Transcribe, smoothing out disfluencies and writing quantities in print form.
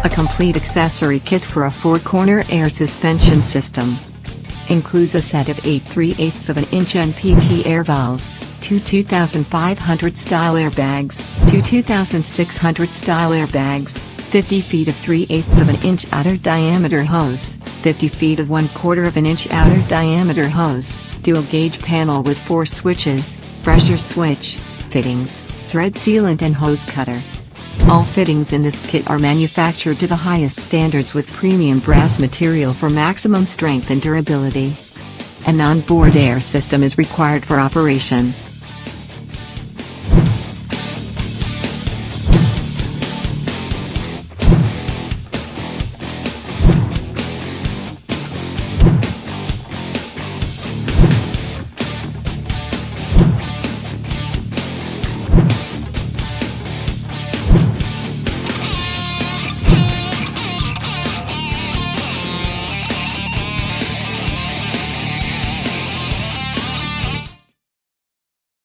A complete accessory kit for a 4-corner air suspension system. Includes a set of 8 3/8 of an inch NPT air valves, 2 2500 style airbags, 2 2600 style airbags, 50 feet of 3/8 of an inch outer diameter hose, 50 feet of 1/4 of an inch outer diameter hose, dual gauge panel with 4 switches, pressure switch, fittings, thread sealant and hose cutter. All fittings in this kit are manufactured to the highest standards with premium brass material for maximum strength and durability. An onboard air system is required for operation.